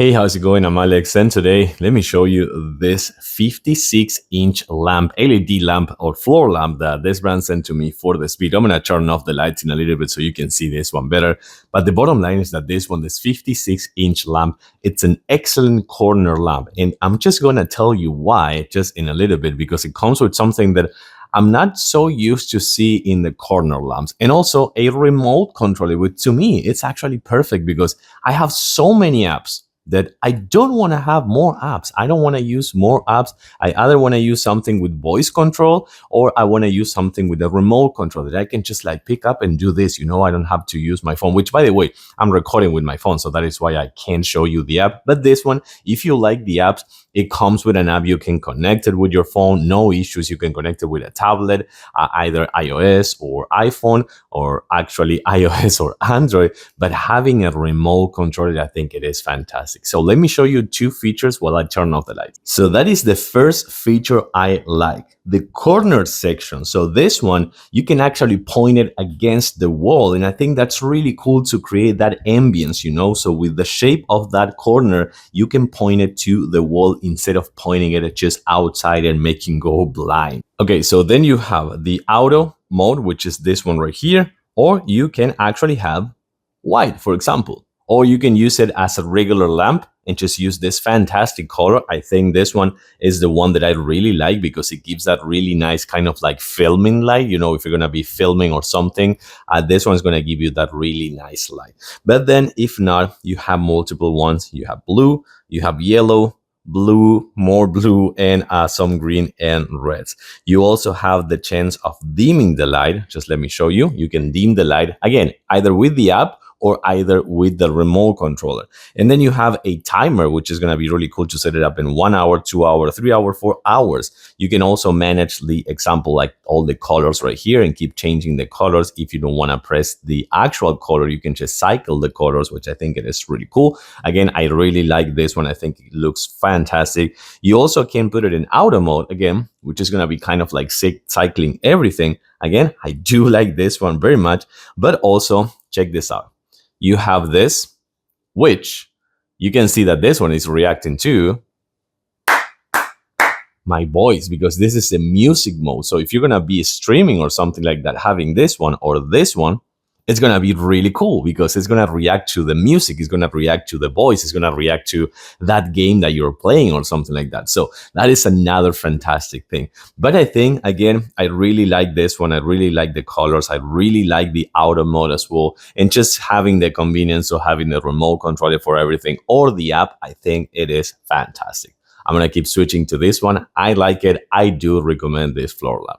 Hey, how's it going? I'm Alex, and today let me show you this 56-inch lamp, LED lamp or floor lamp that this brand sent to me for the speed. I'm gonna turn off the lights in a little bit so you can see this one better. But the bottom line is that this 56-inch lamp, it's an excellent corner lamp, and I'm just gonna tell you why just in a little bit, because it comes with something that I'm not so used to see in the corner lamps, and also a remote controller, which to me it's actually perfect because I have so many apps that I don't want to have more apps. I don't want to use more apps. I either want to use something with voice control, or I want to use something with a remote control that I can just like pick up and do this. I don't have to use my phone, which by the way, I'm recording with my phone. So that is why I can't show you the app. But this one, if you like the apps, it comes with an app. You can connect it with your phone. No issues. You can connect it with a tablet, either iOS or iPhone, or actually iOS or Android. But having a remote controller, I think it is fantastic. So let me show you two features while I turn off the lights. So that is the first feature I like, the corner section. So this one, you can actually point it against the wall. And I think that's really cool to create that ambience, So with the shape of that corner, you can point it to the wall instead of pointing it just outside and making go blind. Okay, so then you have the auto mode, which is this one right here, or you can actually have white, for example, or you can use it as a regular lamp and just use this fantastic color. I think this one is the one that I really like because it gives that really nice kind of like filming light. If you're going to be filming or something, this one's going to give you that really nice light. But then if not, you have multiple ones. You have blue, you have yellow, blue, more blue, and some green and reds. You also have the chance of dimming the light. Just let me show you. You can dim the light again, either with the app or either with the remote controller. And then you have a timer, which is going to be really cool to set it up in 1 hour, 2 hour, 3 hour, 4 hours. You can also manage the example, like all the colors right here, and keep changing the colors. If you don't want to press the actual color, you can just cycle the colors, which I think it is really cool. Again, I really like this one. I think it looks fantastic. You also can put it in auto mode again, which is going to be kind of like cycling everything. Again, I do like this one very much, but also check this out. You have this, which you can see that this one is reacting to my voice because this is the music mode. So if you're going to be streaming or something like that, having this one or this one, it's going to be really cool because it's going to react to the music. It's going to react to the voice. It's going to react to that game that you're playing or something like that. So that is another fantastic thing. But I think, again, I really like this one. I really like the colors. I really like the auto mode as well. And just having the convenience of having the remote controller for everything or the app, I think it is fantastic. I'm going to keep switching to this one. I like it. I do recommend this floor lamp.